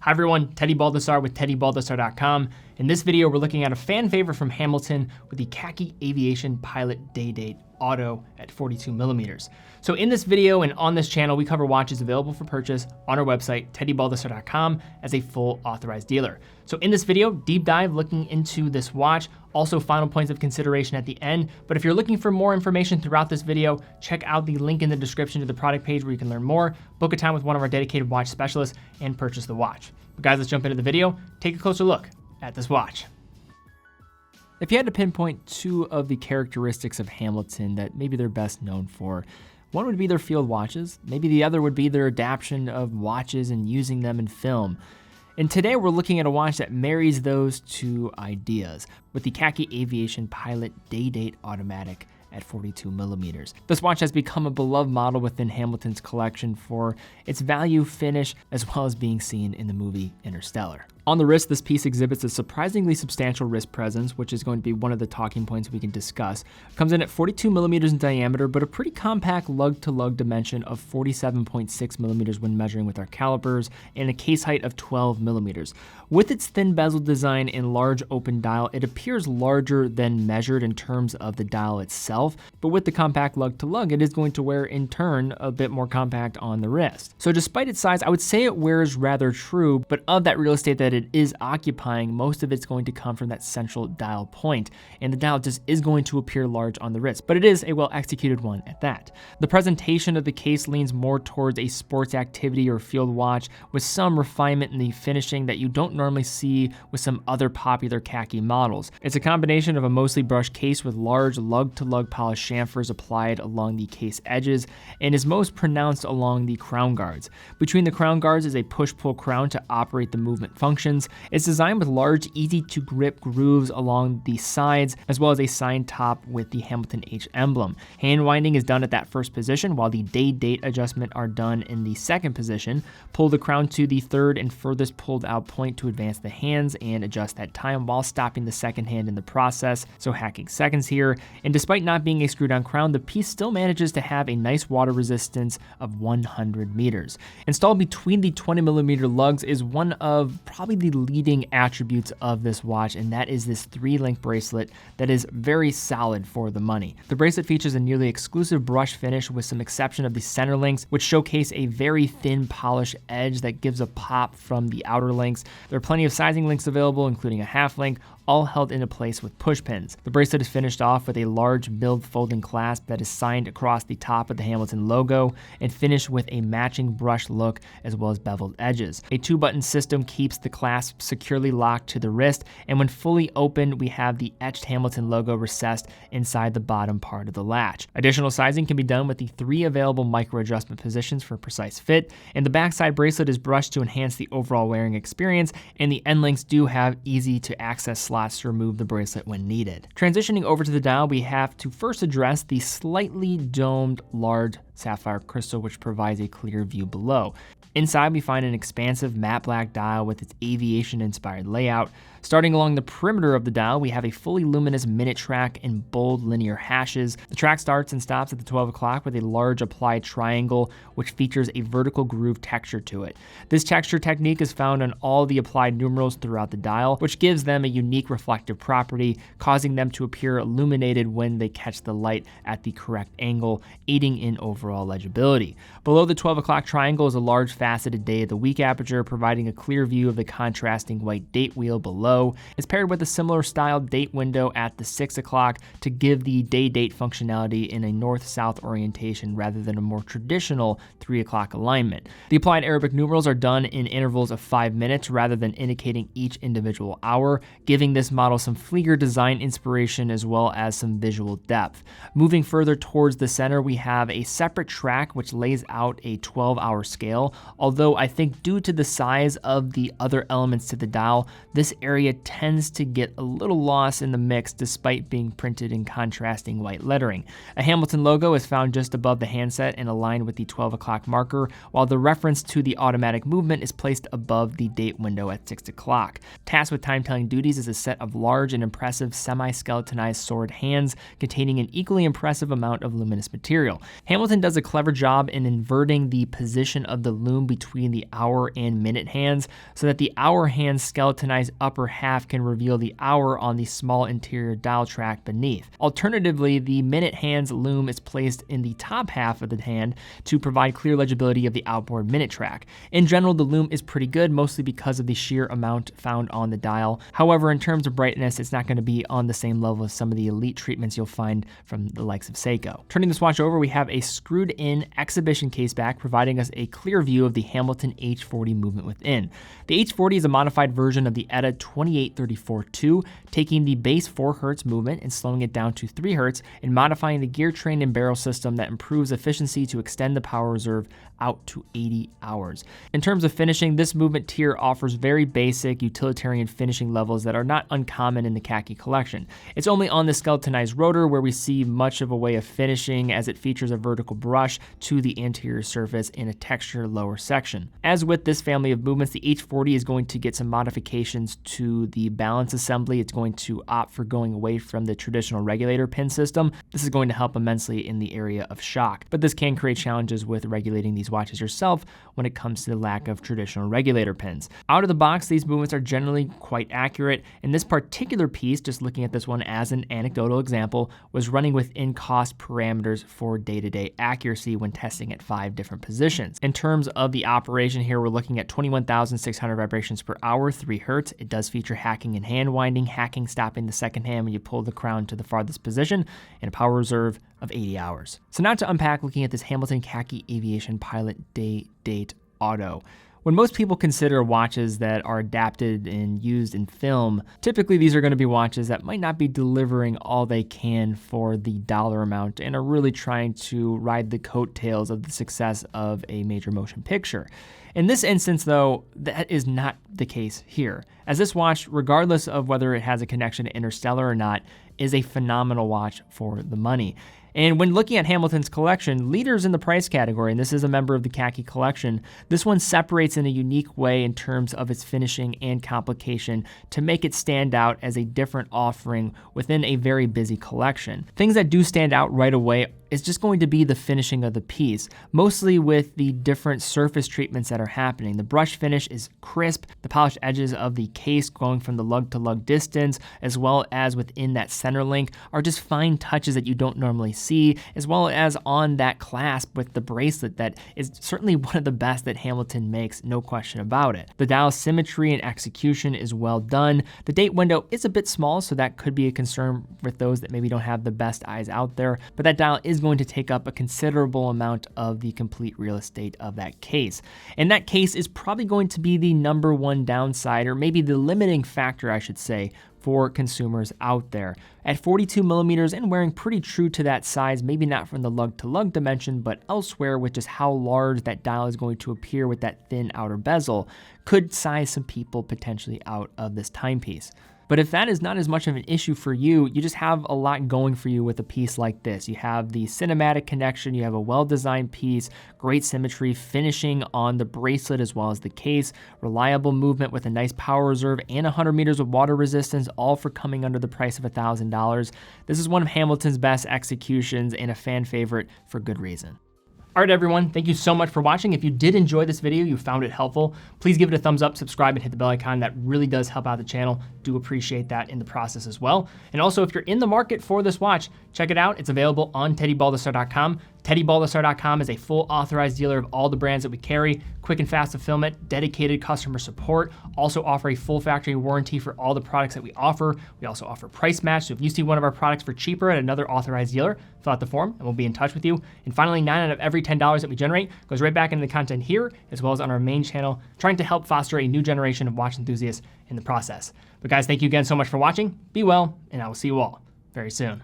Hi everyone, Teddy Baldassarre with TeddyBaldassarre.com. In this video, we're looking at a fan favorite from Hamilton with the Khaki Aviation Pilot Day Date Auto at 42 millimeters. So in this video and on this channel, we cover watches available for purchase on our website, TeddyBaldassarre.com, as a full authorized dealer. So in this video, deep dive looking into this watch, also final points of consideration at the end. But if you're looking for more information throughout this video, check out the link in the description to the product page where you can learn more, book a time with one of our dedicated watch specialists, and purchase the watch. But guys, let's jump into the video, take a closer look at this watch. If you had to pinpoint two of the characteristics of Hamilton that maybe they're best known for, one would be their field watches, maybe the other would be their adaptation of watches and using them in film. And today we're looking at a watch that marries those two ideas with the Khaki Aviation Pilot Day Date Automatic at 42 millimeters. This watch has become a beloved model within Hamilton's collection for its value, finish, as well as being seen in the movie Interstellar. On the wrist, this piece exhibits a surprisingly substantial wrist presence, which is going to be one of the talking points we can discuss. It comes in at 42 millimeters in diameter, but a pretty compact lug-to-lug dimension of 47.6 millimeters when measuring with our calipers, and a case height of 12 millimeters. With its thin bezel design and large open dial, it appears larger than measured in terms of the dial itself, but with the compact lug-to-lug, it is going to wear in turn a bit more compact on the wrist. So despite its size, I would say it wears rather true, but of that real estate that it is occupying, most of it's going to come from that central dial point, and the dial just is going to appear large on the wrist, but it is a well-executed one at that. The presentation of the case leans more towards a sports activity or field watch with some refinement in the finishing that you don't normally see with some other popular Khaki models. It's a combination of a mostly brushed case with large lug-to-lug polished chamfers applied along the case edges and is most pronounced along the crown guards. Between the crown guards is a push-pull crown to operate the movement functions. It's designed with large, easy-to-grip grooves along the sides, as well as a sign top with the Hamilton H emblem. Hand winding is done at that first position, while the day-date adjustment are done in the second position. Pull the crown to the third and furthest pulled out point to advance the hands and adjust that time while stopping the second hand in the process, so hacking seconds here. And despite not being a screw-down crown, the piece still manages to have a nice water resistance of 100 meters. Installed between the 20 millimeter lugs is one of probably the leading attributes of this watch, and that is this 3-link bracelet that is very solid for the money. The bracelet features a nearly exclusive brush finish with some exception of the center links, which showcase a very thin polished edge that gives a pop from the outer links. There are plenty of sizing links available, including a half link, all held into place with push pins. The bracelet is finished off with a large milled folding clasp that is signed across the top of the Hamilton logo and finished with a matching brush look as well as beveled edges. A 2-button system keeps the clasp securely locked to the wrist, and when fully opened, we have the etched Hamilton logo recessed inside the bottom part of the latch. Additional sizing can be done with the 3 available micro adjustment positions for precise fit, and the backside bracelet is brushed to enhance the overall wearing experience, and the end links do have easy to access slots to remove the bracelet when needed. Transitioning over to the dial, we have to first address the slightly domed large sapphire crystal, which provides a clear view below. Inside, we find an expansive matte black dial with its aviation-inspired layout. Starting along the perimeter of the dial, we have a fully luminous minute track in bold linear hashes. The track starts and stops at the 12 o'clock with a large applied triangle, which features a vertical groove texture to it. This texture technique is found on all the applied numerals throughout the dial, which gives them a unique reflective property, causing them to appear illuminated when they catch the light at the correct angle, aiding in overall legibility. Below the 12 o'clock triangle is a large faceted day of the week aperture, providing a clear view of the contrasting white date wheel below. It's paired with a similar styled date window at the 6 o'clock to give the day-date functionality in a north-south orientation rather than a more traditional 3 o'clock alignment. The applied Arabic numerals are done in intervals of 5 minutes rather than indicating each individual hour, giving this model some Flieger design inspiration as well as some visual depth. Moving further towards the center, we have a separate track which lays out a 12-hour scale, although I think due to the size of the other elements to the dial, this area tends to get a little lost in the mix despite being printed in contrasting white lettering. A Hamilton logo is found just above the handset and aligned with the 12 o'clock marker, while the reference to the automatic movement is placed above the date window at 6 o'clock. Tasked with time-telling duties is a set of large and impressive semi-skeletonized sword hands containing an equally impressive amount of luminous material. Hamilton does a clever job in inverting the position of the lume loom between the hour and minute hands so that the hour hand's skeletonized upper half can reveal the hour on the small interior dial track beneath. Alternatively, the minute hand's loom is placed in the top half of the hand to provide clear legibility of the outboard minute track. In general, the loom is pretty good, mostly because of the sheer amount found on the dial. However, in terms of brightness, it's not going to be on the same level as some of the elite treatments you'll find from the likes of Seiko. Turning this watch over, we have a screwed-in exhibition case back, providing us a clear view of the Hamilton H40 movement within. The H40 is a modified version of the ETA 2834-2, taking the base 4 Hz movement and slowing it down to 3 Hz, and modifying the gear train and barrel system that improves efficiency to extend the power reserve out to 80 hours. In terms of finishing, this movement tier offers very basic utilitarian finishing levels that are not uncommon in the Khaki collection. It's only on the skeletonized rotor where we see much of a way of finishing, as it features a vertical brush to the anterior surface in a texture lower section. As with this family of movements, the H40 is going to get some modifications to the balance assembly. It's going to opt for going away from the traditional regulator pin system. This is going to help immensely in the area of shock, but this can create challenges with regulating these watches yourself when it comes to the lack of traditional regulator pins. Out of the box, these movements are generally quite accurate, and this particular piece, just looking at this one as an anecdotal example, was running within cost parameters for day-to-day accuracy when testing at 5 different positions. In terms of the operation here, we're looking at 21,600 vibrations per hour, 3 Hz. It does feature hacking and hand winding, hacking stopping the second hand when you pull the crown to the farthest position, and a power reserve of 80 hours. So now to unpack, looking at this Hamilton Khaki Aviation Pilot Day Date Auto. When most people consider watches that are adapted and used in film, typically these are going to be watches that might not be delivering all they can for the dollar amount and are really trying to ride the coattails of the success of a major motion picture. In this instance, though, that is not the case here, as this watch, regardless of whether it has a connection to Interstellar or not, is a phenomenal watch for the money. And when looking at Hamilton's collection, leaders in the price category, and this is a member of the Khaki collection, this one separates in a unique way in terms of its finishing and complication to make it stand out as a different offering within a very busy collection. Things that do stand out right away is just going to be the finishing of the piece, mostly with the different surface treatments that are happening. The brush finish is crisp, the polished edges of the case going from the lug to lug distance, as well as within that center link, are just fine touches that you don't normally see, as well as on that clasp with the bracelet that is certainly one of the best that Hamilton makes, no question about it. The dial symmetry and execution is well done. The date window is a bit small, so that could be a concern with those that maybe don't have the best eyes out there, but that dial is going to take up a considerable amount of the complete real estate of that case. And that case is probably going to be the number one downside, or maybe the limiting factor, I should say, for consumers out there. At 42 millimeters and wearing pretty true to that size, maybe not from the lug to lug dimension, but elsewhere with just how large that dial is going to appear with that thin outer bezel, could size some people potentially out of this timepiece. But if that is not as much of an issue for you, you just have a lot going for you with a piece like this. You have the cinematic connection, you have a well-designed piece, great symmetry, finishing on the bracelet as well as the case, reliable movement with a nice power reserve and 100 meters of water resistance, all for coming under the price of $1,000. This is one of Hamilton's best executions and a fan favorite for good reason. All right, everyone, thank you so much for watching. If you did enjoy this video, you found it helpful, please give it a thumbs up, subscribe, and hit the bell icon. That really does help out the channel. Do appreciate that in the process as well. And also, if you're in the market for this watch, check it out. It's available on TeddyBaldassarre.com. TeddyBaldassarre.com is a full authorized dealer of all the brands that we carry, quick and fast fulfillment, dedicated customer support, also offer a full factory warranty for all the products that we offer. We also offer price match, so if you see one of our products for cheaper at another authorized dealer, fill out the form and we'll be in touch with you. And finally, 9 out of every $10 that we generate goes right back into the content here, as well as on our main channel, trying to help foster a new generation of watch enthusiasts in the process. But guys, thank you again so much for watching. Be well, and I will see you all very soon.